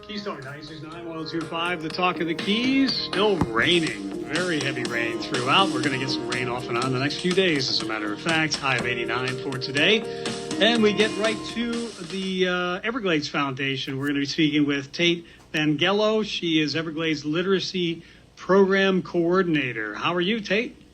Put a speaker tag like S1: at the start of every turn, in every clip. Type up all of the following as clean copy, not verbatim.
S1: Keystone 96.9, 102.5, the talk of the Keys. Still raining. Very heavy rain throughout. We're going to get some rain off and on the next few days, as a matter of fact. High of 89 for today. And we get right to the Everglades Foundation. We're going to be speaking with Tate Vangellow. She is Everglades Literacy Program Coordinator. How are you, Tate?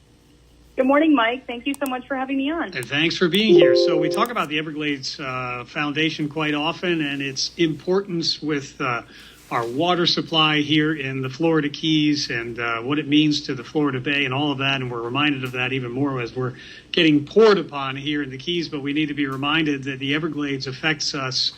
S2: Good morning, Mike. Thank you so much for having me on.
S1: And thanks for being here. So we talk about the Everglades Foundation quite often and its importance with our water supply here in the Florida Keys and what it means to the Florida Bay and all of that. And we're reminded of that even more as we're getting poured upon here in the Keys. But we need to be reminded that the Everglades affects us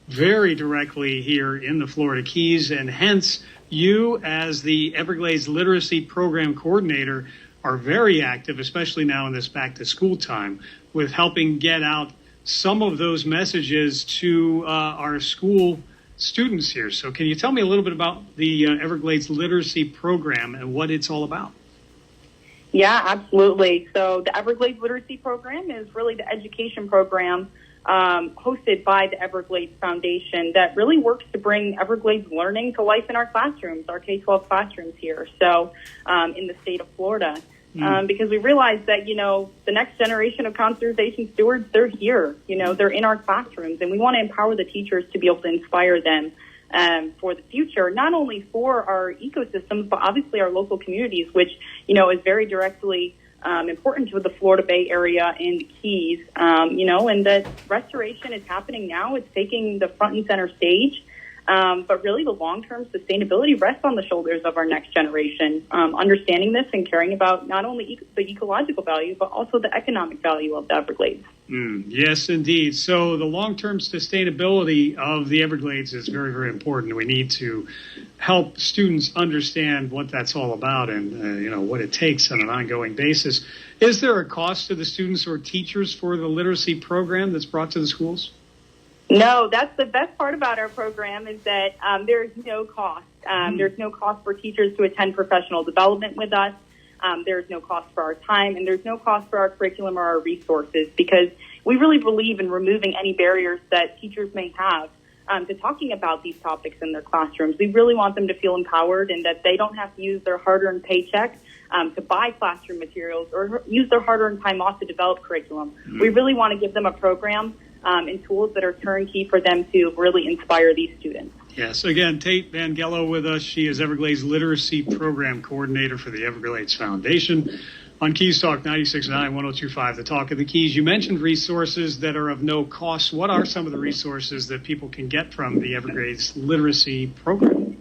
S1: very directly here in the Florida Keys. And hence, you as the Everglades Literacy Program Coordinator are very active, especially now in this back-to-school time, with helping get out some of those messages to our school students here. So can you tell me a little bit about the Everglades Literacy Program and what it's all about?
S2: Yeah, absolutely. So the Everglades Literacy Program is really the education program hosted by the Everglades Foundation that really works to bring Everglades learning to life in our classrooms, our K-12 classrooms here, so in the state of Florida. Because we realize that, the next generation of conservation stewards, they're here, they're in our classrooms, and we want to empower the teachers to be able to inspire them for the future, not only for our ecosystems, but obviously our local communities, which, is very directly important to the Florida Bay area and the Keys, and that restoration is happening now. It's taking the front and center stage. But really the long-term sustainability rests on the shoulders of our next generation, understanding this and caring about not only the ecological value, but also the economic value of the Everglades.
S1: Yes, indeed. So the long-term sustainability of the Everglades is very, very important. We need to help students understand what that's all about and, what it takes on an ongoing basis. Is there a cost to the students or teachers for the literacy program that's brought to the schools?
S2: No, that's the best part about our program is that there's no cost. There's no cost for teachers to attend professional development with us. There's no cost for our time, and there's no cost for our curriculum or our resources because we really believe in removing any barriers that teachers may have to talking about these topics in their classrooms. We really want them to feel empowered and that they don't have to use their hard-earned paycheck to buy classroom materials or use their hard-earned time off to develop curriculum. We really want to give them a program and tools that are turnkey for them to really inspire these students.
S1: Yes. Again, Tate Vangellow with us. She is Everglades Literacy Program Coordinator for the Everglades Foundation. On Keys Talk 96.9, 102.5, the talk of the Keys. You mentioned resources that are of no cost. What are some of the resources that people can get from the Everglades Literacy Program?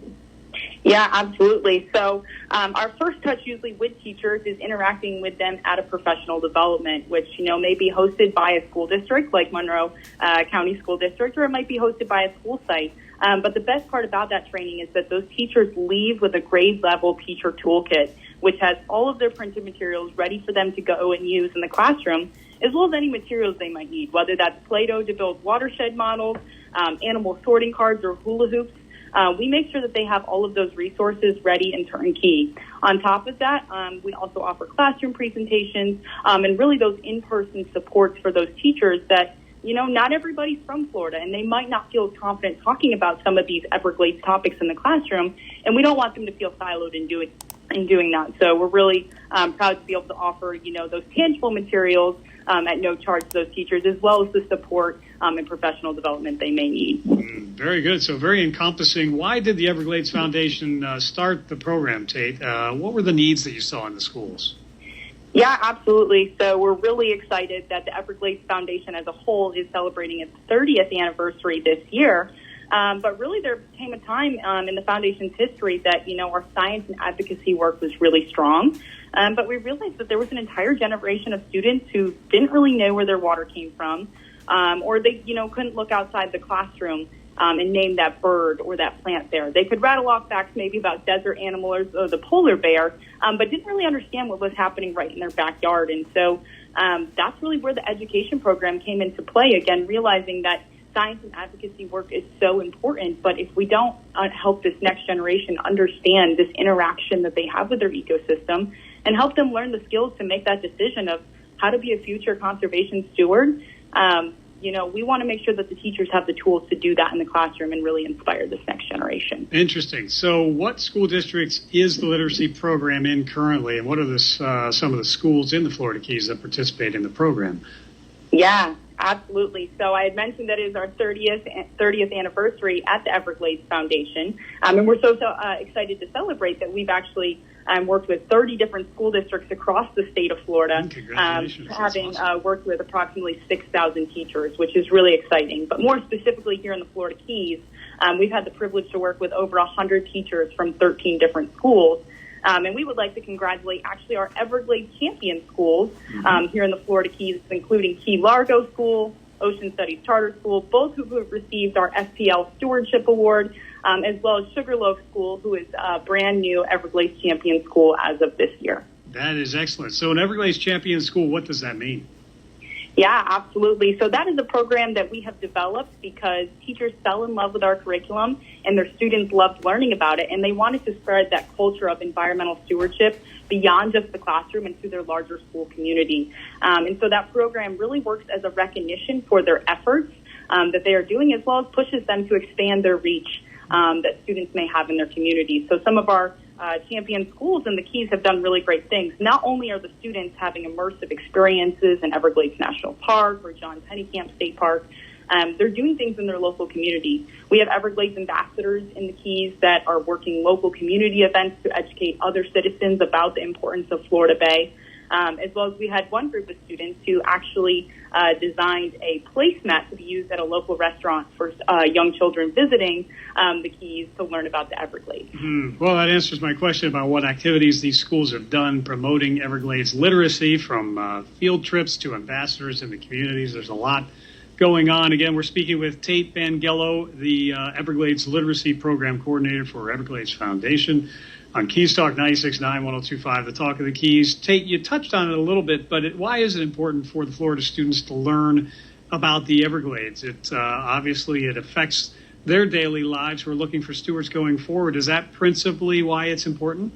S2: Yeah, absolutely. So our first touch usually with teachers is interacting with them at a professional development, which, may be hosted by a school district like Monroe County School District, or it might be hosted by a school site. But the best part about that training is that those teachers leave with a grade level teacher toolkit, which has all of their printed materials ready for them to go and use in the classroom, as well as any materials they might need, whether that's Play-Doh to build watershed models, animal sorting cards, or hula hoops. We make sure that they have all of those resources ready and turnkey. On top of that, we also offer classroom presentations and really those in-person supports for those teachers that, not everybody's from Florida and they might not feel confident talking about some of these Everglades topics in the classroom, and we don't want them to feel siloed in doing that. So we're really proud to be able to offer, those tangible materials at no charge to those teachers, as well as the support and professional development they may need.
S1: Very good. So very encompassing. Why did the Everglades Foundation start the program, Tate? What were the needs that you saw in the schools?
S2: Yeah, absolutely. So we're really excited that the Everglades Foundation as a whole is celebrating its 30th anniversary this year. But really there came a time in the Foundation's history that, our science and advocacy work was really strong. But we realized that there was an entire generation of students who didn't really know where their water came from, or they, couldn't look outside the classroom and name that bird or that plant there. They could rattle off facts maybe about desert animals or the polar bear, but didn't really understand what was happening right in their backyard. And so that's really where the education program came into play, again, realizing that science and advocacy work is so important, but if we don't help this next generation understand this interaction that they have with their ecosystem and help them learn the skills to make that decision of how to be a future conservation steward, we want to make sure that the teachers have the tools to do that in the classroom and really inspire this next generation.
S1: Interesting. So what school districts is the literacy program in currently, and what are some of the schools in the Florida Keys that participate in the program?
S2: Yeah, absolutely. So I had mentioned that it is our 30th anniversary at the Everglades Foundation, and we're so excited to celebrate that we've actually worked with 30 different school districts across the state of Florida, having worked with approximately 6,000 teachers, which is really exciting. But more specifically here in the Florida Keys, we've had the privilege to work with over 100 teachers from 13 different schools. And we would like to congratulate actually our Everglades champion schools here in the Florida Keys, including Key Largo School, Ocean Studies Charter School, both who have received our FPL Stewardship Award, as well as Sugarloaf School, who is a brand new Everglades champion school as of this year.
S1: That is excellent. So an Everglades champion school, what does that mean?
S2: Yeah, absolutely. So that is a program that we have developed because teachers fell in love with our curriculum and their students loved learning about it. And they wanted to spread that culture of environmental stewardship beyond just the classroom and to their larger school community. And so that program really works as a recognition for their efforts that they are doing, as well as pushes them to expand their reach that students may have in their communities. So some of our champion schools in the Keys have done really great things. Not only are the students having immersive experiences in Everglades National Park or John Pennekamp State Park, they're doing things in their local community. We have Everglades ambassadors in the Keys that are working local community events to educate other citizens about the importance of Florida Bay. As well as we had one group of students who actually designed a placemat to be used at a local restaurant for young children visiting the Keys to learn about the Everglades.
S1: Well, that answers my question about what activities these schools have done promoting Everglades literacy, from field trips to ambassadors in the communities. There's a lot going on. Again, we're speaking with Tate Vangellow, the Everglades Literacy Program Coordinator for Everglades Foundation, on Keys Talk 96.9, 102.5, the Talk of the Keys. Tate, you touched on it a little bit, but why is it important for the Florida students to learn about the Everglades? Obviously, it affects their daily lives. We're looking for stewards going forward. Is that principally why it's important?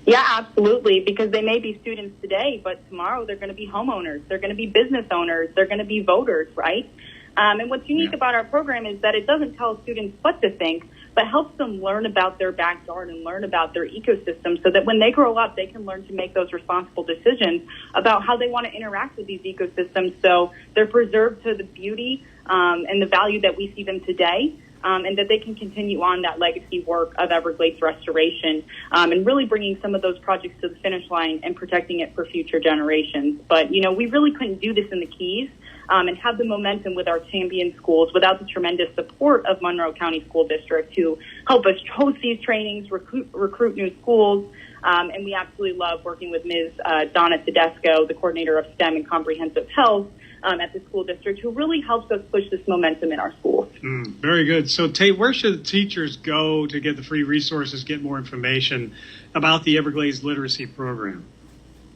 S2: Yeah, absolutely, because they may be students today, but tomorrow they're going to be homeowners. They're going to be business owners. They're going to be voters, right? And what's unique about our program is that it doesn't tell students what to think, but helps them learn about their backyard and learn about their ecosystem so that when they grow up, they can learn to make those responsible decisions about how they want to interact with these ecosystems so they're preserved to the beauty and the value that we see them today, and that they can continue on that legacy work of Everglades restoration and really bringing some of those projects to the finish line and protecting it for future generations. But, you know, we really couldn't do this in the Keys and have the momentum with our champion schools without the tremendous support of Monroe County School District to help us host these trainings, recruit new schools. And we absolutely love working with Ms. Donna Tedesco, the coordinator of STEM and comprehensive health at the school district, who really helps us push this momentum in our schools.
S1: Very good. So, Tate, where should teachers go to get the free resources, get more information about the Everglades Literacy Program?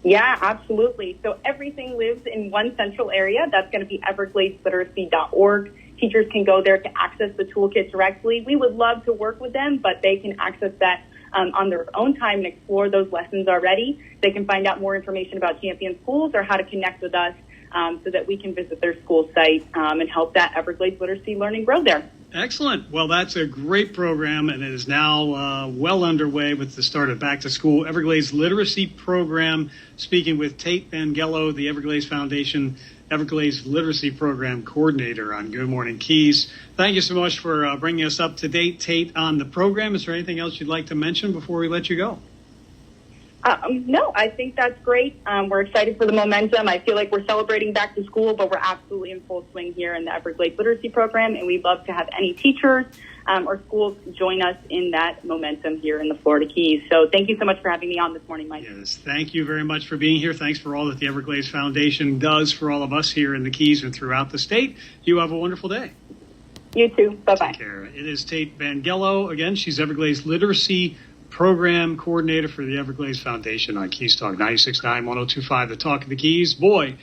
S2: Yeah, absolutely. So everything lives in one central area. That's going to be evergladesliteracy.org. Teachers can go there to access the toolkit directly. We would love to work with them, but they can access that on their own time and explore those lessons already. They can find out more information about champion schools or how to connect with us so that we can visit their school site and help that Everglades literacy learning grow there.
S1: Excellent. Well, that's a great program, and it is now well underway with the start of Back to School. Everglades Literacy Program, speaking with Tate Vangellow, the Everglades Foundation Everglades Literacy Program Coordinator on Good Morning Keys. Thank you so much for bringing us up to date, Tate, on the program. Is there anything else you'd like to mention before we let you go?
S2: No, I think that's great. We're excited for the momentum. I feel like we're celebrating back to school, but we're absolutely in full swing here in the Everglades Literacy Program, and we'd love to have any teachers or schools join us in that momentum here in the Florida Keys. So thank you so much for having me on this morning, Mike.
S1: Yes, thank you very much for being here. Thanks for all that the Everglades Foundation does for all of us here in the Keys and throughout the state. You have a wonderful day.
S2: You too. Bye-bye.
S1: Take care. It is Tate Vangellow. Again, she's Everglades Literacy Program Coordinator for the Everglades Foundation on Keys Talk 96.9, 102.5, the Talk of the Keys. Boy,